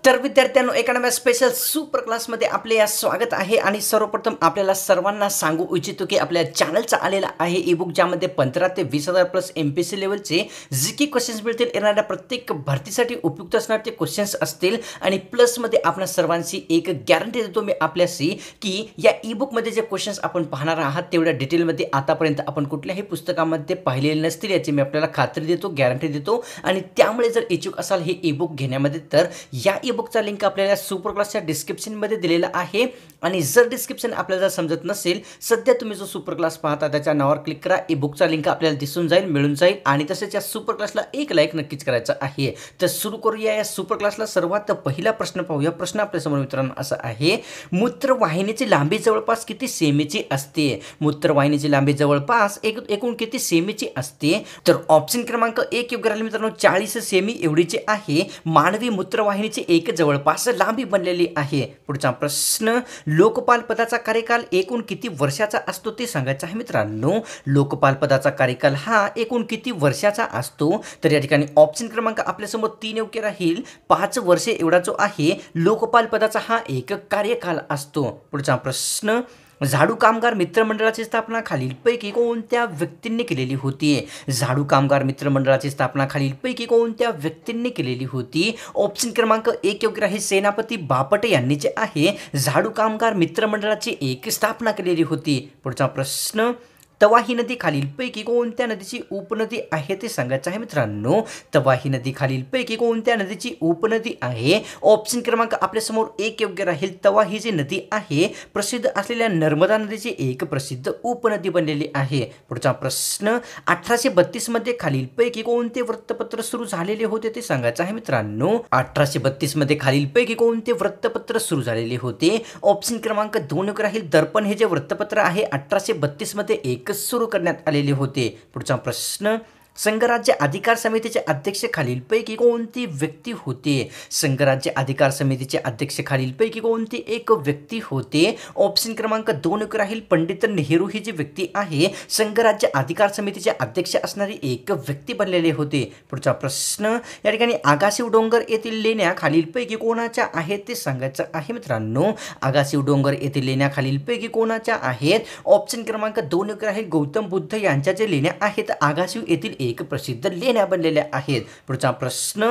तर विद्यार्थ्यांनो एका नव्या स्पेशल सुपर क्लासमध्ये आपले या स्वागत आहे आणि सर्वप्रथम आपल्याला सर्वांना सांगू इच्छितो की आपल्या चॅनलचा आलेला आहे ईबुक ज्यामध्ये 15 ते 20,000 प्लस एमपीसी लेवलचे जीके क्वेश्चन्स मिळतील येणाऱ्या प्रत्येक भरतीसाठी उपयुक्त असणारे ते क्वेश्चन्स असतील आणि प्लसमध्ये आपण सर्वांची एक गॅरंटी देतो मी आपल्याशी की या ईबुकमध्ये जे क्वेश्चन्स आपण पाहणार आहात तेवढ्या डिटेलमध्ये आतापर्यंत आपण कुठल्याही पुस्तकामध्ये पाहिलेले नसतील याची मी आपल्याला खात्री देतो गॅरंटी देतो आणि त्यामुळे जर इच्छुक असाल हे ईबुक घेण्यामध्ये तर या ईबुकचा लिंक आपल्याला सुपर क्लासच्या डिस्क्रिप्शनमध्ये दिलेला आहे आणि जर डिस्क्रिप्शन आपल्याला जर समजत नसेल सध्या तुम्ही जो सुपर क्लास पाहता त्याच्या नावावर क्लिक करा ईबुकचा लिंक आपल्याला दिसून जाईल मिळून जाईल आणि तसेच या सुपर क्लासला एक लाईक नक्कीच करायचा आहे। तर सुरू करूया या सुपर क्लासला। सर्वात पहिला प्रश्न पाहूया। प्रश्न आपल्या समोर मित्रांनो असा आहे, मूत्रवाहिनीची लांबी जवळपास किती सेमीची असते? मूत्रवाहिनीची लांबी जवळपास एकूण किती सेमीची असते? तर ऑप्शन क्रमांक 1 योग्य राहील मित्रांनो, 40 सेमी एवढीची आहे मानवी मूत्रवाहिनीची एक जवळपास लांबी बनलेली आहे। पुढचा प्रश्न, लोकपाल पदाचा कार्यकाल एकूण किती वर्षाचा असतो ते सांगायचं आहे मित्रांनो। लोकपाल पदाचा कार्यकाल हा एकूण किती वर्षाचा असतो? तर या ठिकाणी ऑप्शन क्रमांक आपल्या समोर 3 योग्य राहील, 5 वर्षे एवढा जो आहे लोकपाल पदाचा हा एक कार्यकाल असतो। पुढचा प्रश्न, झाडू कामगार मित्रमंडळाची स्थापना खालीलपैकी कोणत्या व्यक्तींनी केलेली होती? झाडू कामगार मित्रमंडळाची स्थापना खालीलपैकी कोणत्या व्यक्तींनी केलेली होती? ऑप्शन क्रमांक 1 योग्य राहील, सेनापती बापट यांनी जे आहे झाडू कामगार मित्रमंडळाची एक स्थापना केलेली होती। पुढचा प्रश्न, तवाही नदी खालीलपैकी कोणत्या नदीची उपनदी आहे ते सांगायचं आहे मित्रांनो। तवाही नदी खालीलपैकी कोणत्या नदीची उपनदी आहे? ऑप्शन क्रमांक आपल्या समोर 1 योग्य राहील, तवाही जी नदी आहे प्रसिद्ध असलेल्या नर्मदा नदीची एक प्रसिद्ध उपनदी बनलेली आहे। पुढचा प्रश्न, 1832 मध्ये खालीलपैकी कोणते वृत्तपत्र सुरू झालेले होते ते सांगायचं आहे मित्रांनो। 1832 मध्ये खालीलपैकी कोणते वृत्तपत्र सुरू झालेले होते? ऑप्शन क्रमांक 2 योग्य राहील, दर्पण हे जे वृत्तपत्र आहे 1832 मध्ये एक सुरू करण्यात आलेले होते। पुढचा प्रश्न, संघराज्य अधिकार समितीचे अध्यक्ष खालीलपैकी कोणती व्यक्ती होते? संघराज्य अधिकार समितीचे अध्यक्ष खालीलपैकी कोणती एक व्यक्ती होते? ऑप्शन क्रमांक 2 योग्य राहील, पंडित नेहरू ही जी व्यक्ती आहे संघराज्य अधिकार समितीचे अध्यक्ष असणारी एक व्यक्ती बनलेले होते। पुढचा प्रश्न, या ठिकाणी आगाशिव डोंगर येथील लेण्या खालीलपैकी कोणाच्या आहेत ते सांगायचं आहे मित्रांनो। आगाशिव डोंगर येथील लेण्या खालीलपैकी कोणाच्या आहेत? ऑप्शन क्रमांक 2 योग्य राहील, गौतम बुद्ध यांच्या जे लेण्या आहेत आगाशिव येथील एक प्रसिद्ध लेण्या बनलेल्या आहेत। पुढचा प्रश्न,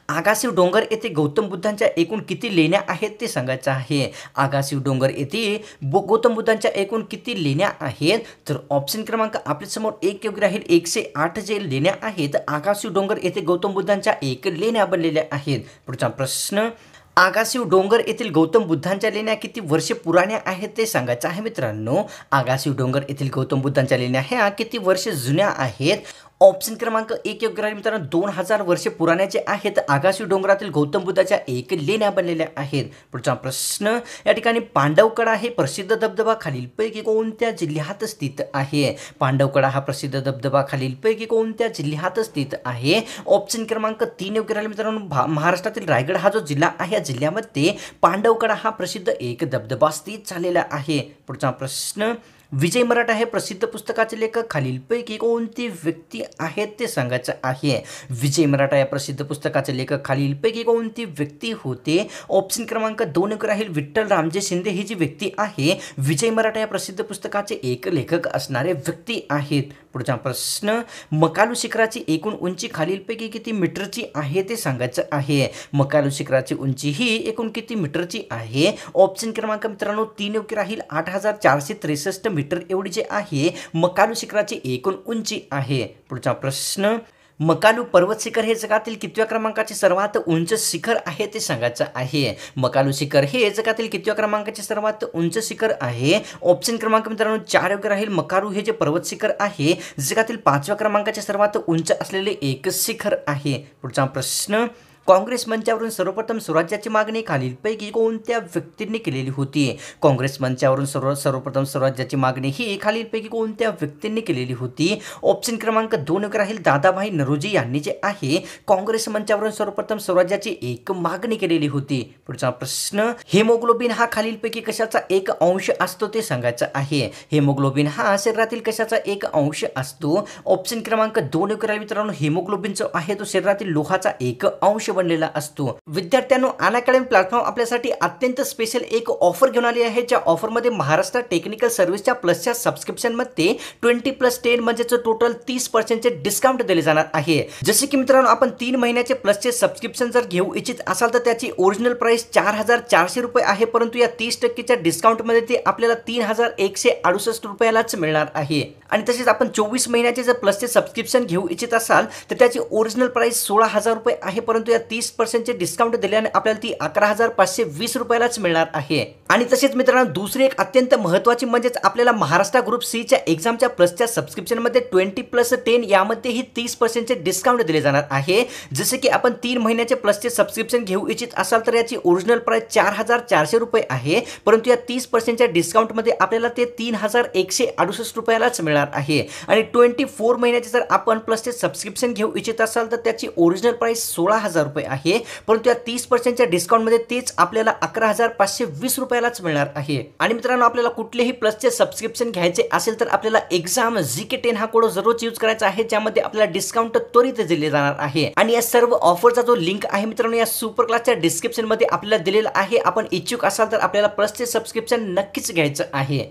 आगाशिव डोंगर येथे गौतम बुद्धांच्या एकूण किती लेण्या आहेत ते सांगायचं आहे। आगाशिव डोंगर येथे गौतम बुद्धांच्या एकूण किती लेण्या आहेत? तर ऑप्शन क्रमांक आपल्या समोर 1 योग्य राहील, 108 जे लेण्या आहेत आगाशिव डोंगर येथे गौतम बुद्धांच्या एक लेण्या बनलेल्या आहेत। पुढचा प्रश्न, आगाशिव डोंगर येथील गौतम बुद्धांच्या लेण्या किती वर्षे पुराण्या आहेत ते सांगायचं आहे मित्रांनो। आगाशिव डोंगर येथील गौतम बुद्धांच्या लेण्या ह्या किती वर्षे जुन्या आहेत? ऑप्शन क्रमांक 1 योग्य राहील मित्रांनो, 2000 वर्षे पुराण्याचे आहेत आगाशिव डोंगरातील गौतम बुद्धाच्या एक लेण्या बनलेल्या आहेत। पुढचा प्रश्न, या ठिकाणी पांडवकडा हे प्रसिद्ध धबधबा खालीलपैकी कोणत्या जिल्ह्यात स्थित आहे? पांडवकडा हा प्रसिद्ध धबधबा खालीलपैकी कोणत्या जिल्ह्यात स्थित आहे? ऑप्शन क्रमांक 3 योग्य राहील मित्रांनो, महाराष्ट्रातील रायगड हा जो जिल्हा आहे या जिल्ह्यामध्ये पांडवकडा हा प्रसिद्ध एक धबधबा स्थित झालेला आहे। पुढचा प्रश्न, विजय मराठा हे प्रसिद्ध पुस्तकाचे लेखक खालीलपैकी कोणती व्यक्ती आहेत ते सांगायचं आहे। विजय मराठा या प्रसिद्ध पुस्तकाचे लेखक खालीलपैकी कोणती व्यक्ती होते? ऑप्शन क्रमांक 2 योग्य राहील, विठ्ठल रामजे शिंदे ही जी व्यक्ती आहे विजय मराठा या प्रसिद्ध पुस्तकाचे एक लेखक असणारे व्यक्ती आहेत। पुढचा प्रश्न, मकालू शिखराची एकूण उंची खालीलपैकी किती मीटरची आहे ते सांगायचं आहे। मकालू शिखराची उंची ही एकूण किती मीटरची आहे? ऑप्शन क्रमांक मित्रांनो 3 योग्य राहील, 8463 मीटर एवढी जे आहे मकालू शिखराची एकूण उंची आहे। पुढचा प्रश्न, मकालू पर्वत शिखर हे जगातील कितव्या क्रमांकाचे सर्वात उंच शिखर आहे ते सांगायचं आहे। मकालू शिखर हे जगातील कितव्या क्रमांकाचे सर्वात उंच शिखर आहे? ऑप्शन क्रमांक मित्रांनो 4 योग्य राहील, मकालू हे जे पर्वत शिखर आहे जगातील 5व्या क्रमांकाचे सर्वात उंच असलेले एक शिखर आहे। पुढचा प्रश्न, काँग्रेस मंचावरून सर्वप्रथम स्वराज्याची मागणी खालीलपैकी कोणत्या व्यक्तींनी केलेली होती? काँग्रेस मंचावरून सर्वप्रथम स्वराज्याची मागणी ही खालीलपैकी कोणत्या व्यक्तींनी केलेली होती? ऑप्शन क्रमांक 2 योग्य राहील, दादाभाई नौरोजी यांनी जे आहे काँग्रेस मंचावरून सर्वप्रथम स्वराज्याची एक मागणी केलेली होती। पुढचा प्रश्न, हेमोग्लोबिन हा खालीलपैकी कशाचा एक अंश असतो ते सांगायचं आहे। हेमोग्लोबिन हा शरीरातील कशाचा एक अंश असतो? ऑप्शन क्रमांक 2 योग्य राहील मित्रांनो, हेमोग्लोबिन जो आहे तो शरीरातील लोहाचा एक अंश बनलेला असतो। विद्यार्थ्यांनो, अनअकॅडमी प्लॅटफॉर्म आपल्यासाठी अत्यंत स्पेशल एक ऑफर घेऊन आली आहे, ज्या ऑफरमध्ये महाराष्ट्र टेक्निकल सर्व्हिसच्या प्लसच्या सबस्क्रिप्शनमध्ये 20+10 म्हणजेच टोटल 30% डिस्काउंट दिले जाणार आहे। जसे की मित्रांनो, आपण 3 महिन्याचे प्लसचे सबस्क्रिप्शन जर घेऊ इच्छित असाल तर त्याची ओरिजिनल प्राइस 4400 रुपये आहे, परंतु या 30% डिस्काउंटमध्ये ते आपल्याला 3168 रुपयालाच मिळणार आहे। आणि तसेच आपण 24 महिन्याचे जर प्लसचे सबस्क्रिप्शन घेऊ इच्छित असाल तर त्याची ओरिजिनल प्राइस 16,000 रुपये आहे, परंतु या 30% डिस्काउंट दिल्याने आपल्याला ती 11,520 रुपयालाच मिळणार आहे। आणि तसेच मित्रांनो, दुसरी एक अत्यंत महत्त्वाची म्हणजेच आपल्याला महाराष्ट्र ग्रुप सी च्या एक्झामच्या प्लसच्या सबस्क्रिप्शनमध्ये 20+10 यामध्येही 30% डिस्काउंट दिले जाणार आहे। जसे की आपण 3 महिन्याचे प्लसचे सबस्क्रिप्शन घेऊ इच्छित असाल तर याची ओरिजिनल प्राइस 4400 रुपये आहे, परंतु या 30% डिस्काउंटमध्ये आपल्याला ते 3168 रुपयालाच मिळणार आहे। आणि 24 महिन्याचे जर आपण प्लसचे सबस्क्रिप्शन घेऊ इच्छित असाल तर त्याची ओरिजिनल प्राइस 16,000 रुपये आहे, परंतु या 30% डिस्काउंटमध्ये तेच आपल्याला 11,520 रुपयालाच मिळणार आहे। आणि मित्रांनो, आपल्याला कुठलेही प्लसचे सबस्क्रिप्शन घ्यायचे असेल तर आपल्याला एक्झाम GK10 हा कोड जरूर यूज करायचा आहे, ज्यामध्ये आपल्याला डिस्काउंट त्वरित दिले जाणार आहे। आणि या सर्व ऑफरचा जो लिंक आहे मित्रांनो, या सुपर क्लासच्या डिस्क्रिप्शन मध्ये आपल्याला दिलेला आहे। आपण इच्छुक असाल तर आपल्याला प्लसचे सबस्क्रिप्शन नक्कीच घ्यायचं आहे।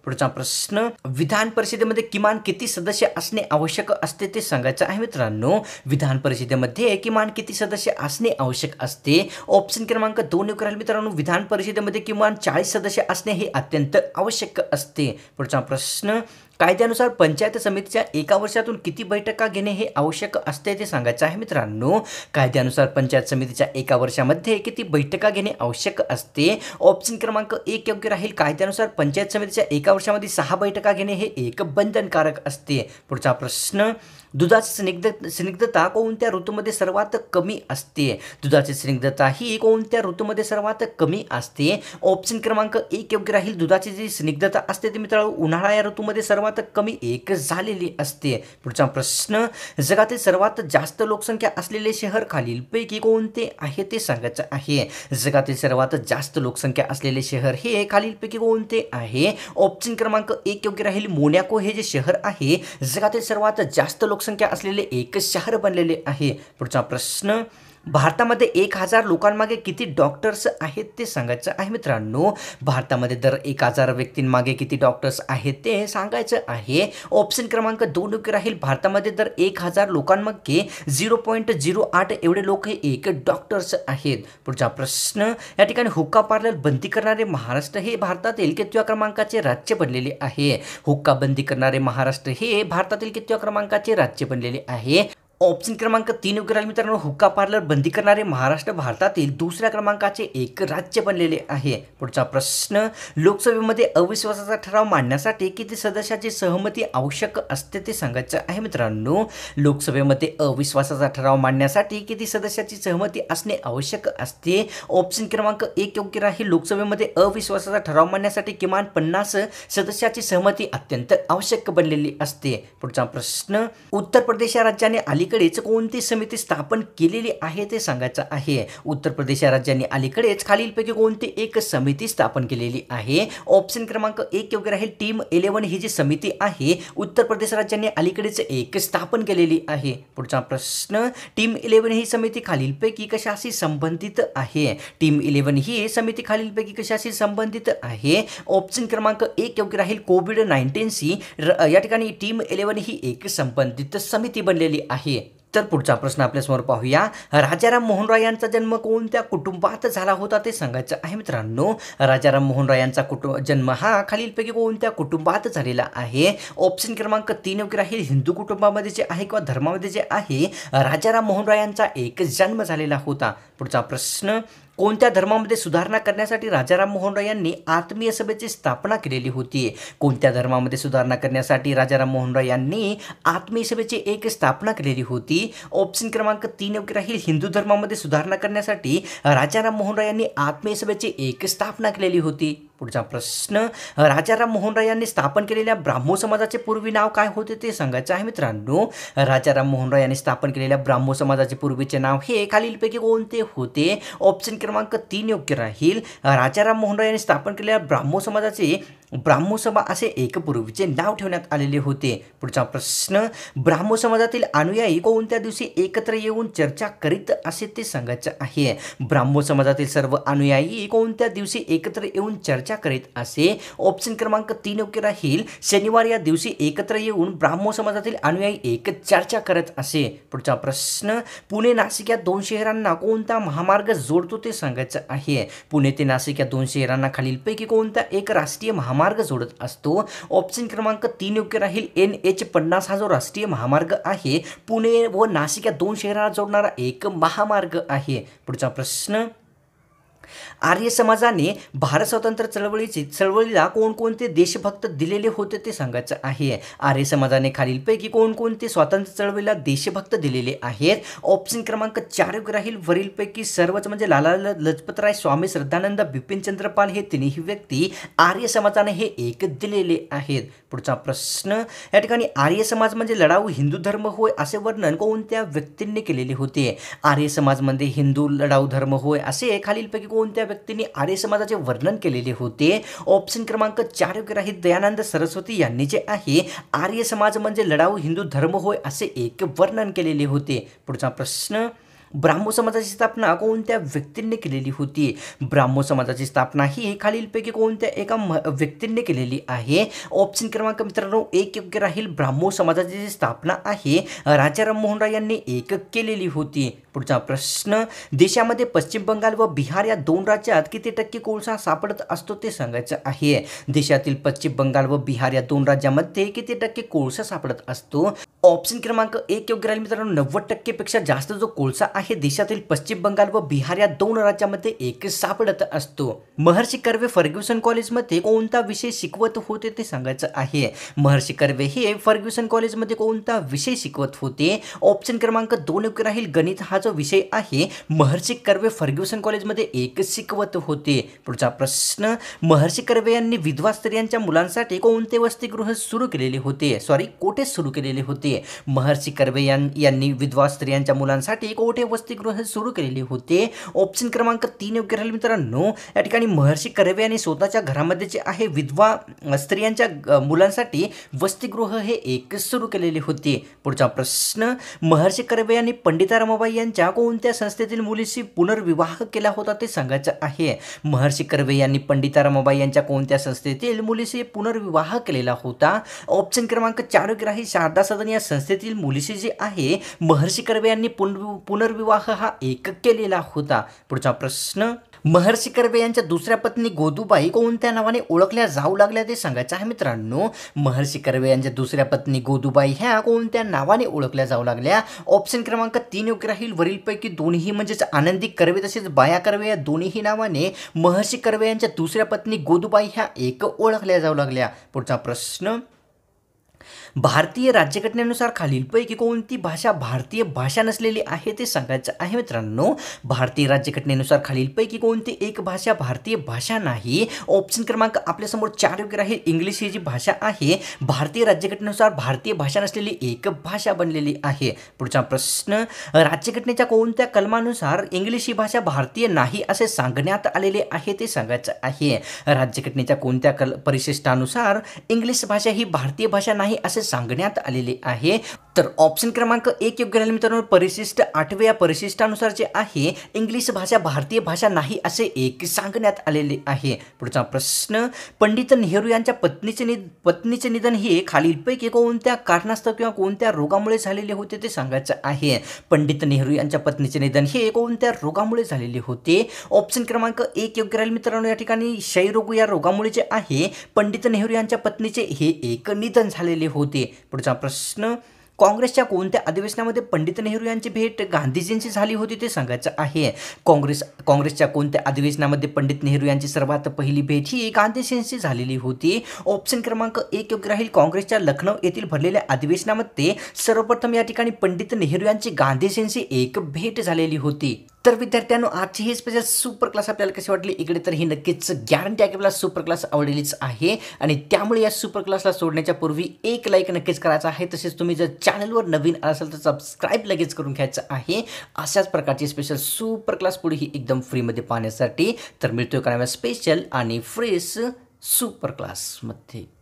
पुढचा प्रश्न, विधान परिषदेमध्ये किमान किती सदस्य असणे आवश्यक असते ते सांगायचं आहे मित्रांनो। विधान परिषदेमध्ये किमान किती सदस्य असणे आवश्यक असते? ऑप्शन क्रमांक 2 राहील मित्रांनो, विधान परिषदेमध्ये किमान 40 सदस्य असणे हे अत्यंत आवश्यक असते। पुढचा प्रश्न, कायद्यानुसार पंचायत समितीच्या एका वर्षातून किती बैठका घेणे हे आवश्यक असते ते सांगायचं आहे मित्रांनो। कायद्यानुसार पंचायत समितीच्या एका वर्षामध्ये किती बैठका घेणे आवश्यक असते? ऑप्शन क्रमांक 1 योग्य राहील। कायद्यानुसार पंचायत समितीच्या एका वर्षामध्ये 6 बैठका घेणे हे एक बंधनकारक असते। पुढचा प्रश्न, दुधाची स्निग्धता कोणत्या ऋतूमध्ये सर्वात कमी असते? दुधाची स्निग्धता ही कोणत्या ऋतूमध्ये सर्वात कमी असते? ऑप्शन क्रमांक 1 योग्य राहील। दुधाची जी स्निग्धता असते ती मित्रांनो उन्हाळा या ऋतूमध्ये सर्वात कमी एक झालेली असते। पुढचा प्रश्न, जगातील सर्वात जास्त लोकसंख्या असलेले शहर खालीलपैकी कोणते आहे ते सांगायचं आहे। जगातील सर्वात जास्त लोकसंख्या असलेले शहर हे खालीलपैकी कोणते आहे? ऑप्शन क्रमांक 1 योग्य राहील। मोनॅको हे जे शहर आहे जगातील सर्वात जास्त लोकसंख्या असलेले एक शहर बनलेले आहे। पुढचा प्रश्न, भारतामध्ये 1000 लोकांमागे किती डॉक्टर्स आहेत ते सांगायचं आहे मित्रांनो। भारतामध्ये दर 1000 व्यक्तींमागे किती डॉक्टर्स आहेत ते सांगायचं आहे। ऑप्शन क्रमांक 2 योग्य राहील। भारतामध्ये दर 1000 लोकांमागे 0.08 एवढे लोक हे एक डॉक्टर्स आहेत। पुढचा प्रश्न, या ठिकाणी हुक्का पार्लर बंदी करणारे महाराष्ट्र हे भारतातील कितव्या क्रमांकाचे राज्य बनलेले आहे? हुक्का बंदी करणारे महाराष्ट्र हे भारतातील कितव्या क्रमांकाचे राज्य बनलेले आहे? ऑप्शन क्रमांक 3 योग्य राहील मित्रांनो। हुक्का पार्लर बंदी करणारे महाराष्ट्र भारतातील दुसऱ्या क्रमांकाचे एक राज्य बनलेले आहे। पुढचा प्रश्न, लोकसभेमध्ये अविश्वासाचा ठराव मांडण्यासाठी किती सदस्याची सहमती आवश्यक असते ते सांगायचं आहे मित्रांनो। लोकसभेमध्ये अविश्वासाचा ठराव मांडण्यासाठी किती सदस्याची सहमती असणे आवश्यक असते? ऑप्शन क्रमांक 1 योग्य राहील। लोकसभेमध्ये अविश्वासाचा ठराव मांडण्यासाठी किमान 50 सदस्याची सहमती अत्यंत आवश्यक बनलेली असते। पुढचा प्रश्न, उत्तर प्रदेश या राज्याने अलीकडेच कोणती समिती स्थापन केलेली आहे ते सांगायचं आहे। उत्तर प्रदेश या राज्याने अलीकडेच खालीलपैकी कोणती एक समिती स्थापन केलेली आहे? ऑप्शन क्रमांक 1 योग्य राहील। टीम 11 ही जी समिती आहे उत्तर प्रदेश राज्याने अलीकडेच एक स्थापन केलेली आहे। पुढचा प्रश्न, टीम 11 ही समिती खालीलपैकी कशाशी संबंधित आहे? टीम 11 ही समिती खालीलपैकी कशाशी संबंधित आहे? ऑप्शन क्रमांक 1 योग्य राहील। कोविड-19शी या ठिकाणी टीम 11 ही एक संबंधित समिती बनलेली आहे। तर पुढचा प्रश्न आपल्यासमोर पाहूया। राजाराम मोहन रॉय यांचा जन्म कोणत्या कुटुंबात झाला होता ते सांगायचं आहे मित्रांनो। राजाराम मोहन रॉय यांचा जन्म हा खालीलपैकी कोणत्या कुटुंबात झालेला आहे? ऑप्शन क्रमांक 3 योग्य राहील। हिंदू कुटुंबामध्ये जे आहे किंवा धर्मामध्ये जे आहे राजाराम मोहन रॉय यांचा एक जन्म झालेला होता। पुढचा प्रश्न, कोणत्या धर्मामध्ये सुधारणा करण्यासाठी राजाराम मोहन रॉय यांनी आत्मीय सभेची स्थापना केलेली होती? कोणत्या धर्मामध्ये सुधारणा करण्यासाठी राजाराम मोहन रॉय यांनी आत्मीय सभेची एक स्थापना केलेली होती? ऑप्शन क्रमांक 3 योग्य राहील। हिंदू धर्मामध्ये सुधारणा करण्यासाठी राजाराम मोहन रॉय यांनी आत्मीय सभेची एक स्थापना केलेली होती। पुढचा प्रश्न, राजाराम मोहन रॉय यांनी स्थापन केलेल्या ब्राह्मो समाजाचे पूर्वी नाव काय होते ते सांगायचं आहे मित्रांनो। राजाराम मोहन रॉय यांनी स्थापन केलेल्या ब्राह्मो समाजाचे पूर्वीचे नाव हे खालीलपैकी कोणते होते? ऑप्शन क्रमांक 3 योग्य राहील। राजाराम मोहन रॉय यांनी स्थापन केलेल्या ब्राह्मो समाजाचे ब्राह्मोसभा असे एक पूर्वीचे नाव ठेवण्यात आलेले होते. पुढचा प्रश्न, ब्राह्मो समाजातील अनुयायी कोणत्या दिवशी एकत्र येऊन चर्चा करीत असे ते सांगायचं आहे. ब्राह्मो समाजातील सर्व अनुयायी कोणत्या दिवशी एकत्र येऊन चर्चा करीत असे. ऑप्शन क्रमांक 3 योग्य राहील. शनिवार या दिवशी एकत्र येऊन ब्राह्मो समाजातील अनुयायी एक चर्चा करत असे. पुढचा प्रश्न, पुणे नाशिक या दोन शहरांना कोणता महामार्ग जोडतो ते सांगायचं आहे. पुणे ते नाशिक या दोन शहरांना खालीलपैकी कोणता एक राष्ट्रीय महामार्ग जोडत असतो. ऑप्शन क्रमांक 3 योग्य राहील. NH50 हा जो राष्ट्रीय महामार्ग आहे पुणे व नाशिक या दोन शहरांना जोडणारा एक महामार्ग आहे. पुढचा प्रश्न, आर्य समाजाने भारत स्वातंत्र्य चळवळीला कोणकोणते देशभक्त दिलेले होते ते सांगायचं आहे. आर्य समाजाने खालीलपैकी कोणकोणते स्वातंत्र्य चळवळीला देशभक्त दिलेले आहेत. ऑप्शन क्रमांक 4 योग्य राहील. वरीलपैकी सर्वच म्हणजे लाला लजपतराय, स्वामी श्रद्धानंद, बिपिनचंद्र पाल हे तिन्ही व्यक्ती आर्य समाजाने हे एक दिलेले आहेत. पुढचा प्रश्न, या ठिकाणी आर्य समाज म्हणजे लढाऊ हिंदू धर्म होय असे वर्णन कोणत्या व्यक्तींनी केलेले होते. आर्य समाज म्हणजे हिंदू लढाऊ धर्म होय असे खालीलपैकी कोणत्या व्यक्तींनी आर्य समाजाचे वर्णन केलेले होते. ऑप्शन क्रमांक 4 योग्य राहील. दयानंद सरस्वती यांनी जे आहे आर्य समाज म्हणजे लढाऊ हिंदू धर्म होय असे एक वर्णन केलेले होते. पुढचा प्रश्न, ब्राह्मो समाजाची स्थापना कोणत्या व्यक्तींनी केलेली होती. ब्राह्मो समाजाची स्थापना ही खालीलपैकी कोणत्या एका व्यक्तींनी केलेली आहे. ऑप्शन क्रमांक मित्रांनो 1 योग्य राहील. ब्राह्मो समाजाची जी स्थापना आहे राजा राममोहन राय यांनी एक केलेली होती. पुढचा प्रश्न, देशामध्ये पश्चिम बंगाल व बिहार या दोन राज्यात किती टक्के कोळसा सापडत असतो ते सांगायचं आहे. देशातील पश्चिम बंगाल व बिहार या दोन राज्यांमध्ये किती टक्के कोळसा सापडत असतो. ऑप्शन क्रमांक 1 योग्य राहील मित्रांनो. 90% पेक्षा जास्त जो कोळसा आहे देशातील पश्चिम बंगाल व बिहार या दोन राज्यांमध्ये एक सापडत असतो. महर्षी कर्वे फर्ग्युसन कॉलेजमध्ये कोणता विषय शिकवत होते ते सांगायचं आहे. महर्षी कर्वे हे फर्ग्युसन कॉलेजमध्ये कोणता विषय शिकवत होते. ऑप्शन क्रमांक 2 योग्य राहील. गणित हा जो विषय आहे महर्षी कर्वे फर्ग्युसन कॉलेजमध्ये एक शिकवत होते. पुढचा प्रश्न, महर्षी कर्वे यांनी विधवा स्त्रियांच्या मुलांसाठी कोणते वसतिगृह सुरू केलेले होते. कोठे सुरू केलेले होते. महर्षी कर्वे यांनी विधवा स्त्रियांच्या मुलांसाठी कोठे वसतिगृह सुरू केलेले होते. ऑप्शन क्रमांक 3 योग्य राहील मित्रांनो. या ठिकाणी महर्षी कर्वे यांनी स्वतःच्या घरामध्ये जे आहे विधवा स्त्रियांच्या मुलांसाठी वसतिगृह हे एक सुरू केलेले होते. पुढचा प्रश्न, महर्षी कर्वे यांनी पंडिता रमाबाई यांच्या कोणत्या संस्थेतील मुलीशी पुनर्विवाह केला होता ते सांगायचं आहे. महर्षी कर्वे यांनी पंडिता रमाबाई यांच्या कोणत्या संस्थेतील मुलीशी पुनर्विवाह केलेला होता. ऑप्शन क्रमांक 4 योग्य राहील. शारदा सदन या संस्थेतील मुलीशी जे आहे महर्षी कर्वे यांनी पुनर्विवाह हा एक केलेला होता. पुढचा प्रश्न, महर्षी कर्वे यांच्या दुसऱ्या पत्नी गोदूबाई कोणत्या नावाने ओळखल्या जाऊ लागल्या ते सांगायचं आहे मित्रांनो. महर्षी कर्वे यांच्या दुसऱ्या पत्नी गोदूबाई ह्या कोणत्या नावाने ओळखल्या जाऊ लागल्या. ऑप्शन क्रमांक 3 योग्य राहील. वरीलपैकी दोन्ही म्हणजेच आनंदी कर्वे तसेच बाया कर्वे या दोन्ही नावाने महर्षी कर्वे यांच्या दुसऱ्या पत्नी गोदूबाई ह्या एक ओळखल्या जाऊ लागल्या. पुढचा प्रश्न, भारतीय राज्यघटनेनुसार खालीलपैकी कोणती भाषा भारतीय भाषा नसलेली आहे ते सांगायचं आहे मित्रांनो. भारतीय राज्यघटनेनुसार खालीलपैकी कोणती एक भाषा भारतीय भाषा नाही. ऑप्शन क्रमांक आपल्यासमोर 4 योग्य राहील. इंग्लिश ही जी भाषा आहे भारतीय राज्यघटनेनुसार भारतीय भाषा नसलेली एक भाषा बनलेली आहे. पुढचा प्रश्न, राज्यघटनेच्या कोणत्या कलमानुसार इंग्लिश ही भाषा भारतीय नाही असे सांगण्यात आलेले आहे ते सांगायचं आहे. राज्यघटनेच्या कोणत्या परिशिष्टानुसार इंग्लिश भाषा ही भारतीय भाषा नाही असे सांगण्यात आलेले आहे. तर ऑप्शन क्रमांक 1 योग्य राहील मित्रांनो. परिशिष्ट 8व्या या परिशिष्टानुसार जे आहे इंग्लिश भाषा भारतीय भाषा नाही असे एक सांगण्यात आलेले आहे. पुढचा प्रश्न, पंडित नेहरू यांच्या पत्नीचे निधन हे खालीलपैकी कोणत्या कारणास्तव किंवा कोणत्या रोगामुळे झालेले होते ते सांगायचं आहे. पंडित नेहरू यांच्या पत्नीचे निधन हे कोणत्या रोगामुळे झालेले होते. ऑप्शन क्रमांक 1 योग्य राहील मित्रांनो. या ठिकाणी क्षयरोग या रोगामुळे जे आहे पंडित नेहरू यांच्या पत्नीचे हे एक निधन झालेले होते. पुढचा प्रश्न, काँग्रेसच्या कोणत्या अधिवेशनामध्ये पंडित नेहरू यांची भेट गांधीजींची झाली होती ते सांगायचं आहे. काँग्रेसच्या कोणत्या अधिवेशनामध्ये पंडित नेहरू यांची सर्वात पहिली भेट ही गांधीजींशी झालेली होती. ऑप्शन क्रमांक 1 योग्य राहील. काँग्रेसच्या लखनौ येथील भरलेल्या अधिवेशनामध्ये सर्वप्रथम या ठिकाणी पंडित नेहरू यांची गांधीजींशी एक भेट झालेली होती. तर विद्यार्थ्यांनो, आजची ही स्पेशल सुपर क्लास आपल्याला कशी वाटली इकडे तर ही नक्कीच गॅरंटी आहे की आपल्याला सुपर क्लास आवडलेलीच आहे आणि त्यामुळे या सुपर क्लासला सोडण्याच्या पूर्वी एक लाईक नक्कीच करायचा आहे. तसेच तुम्ही जर चॅनलवर नवीन असाल तर सबस्क्राईब लगेच करून घ्यायचं आहे. अशाच प्रकारची स्पेशल सुपर क्लास पुढे ही एकदम फ्रीमध्ये पाहण्यासाठी. तर मिळतोय का स्पेशल आणि फ्रेश सुपर क्लासमध्ये.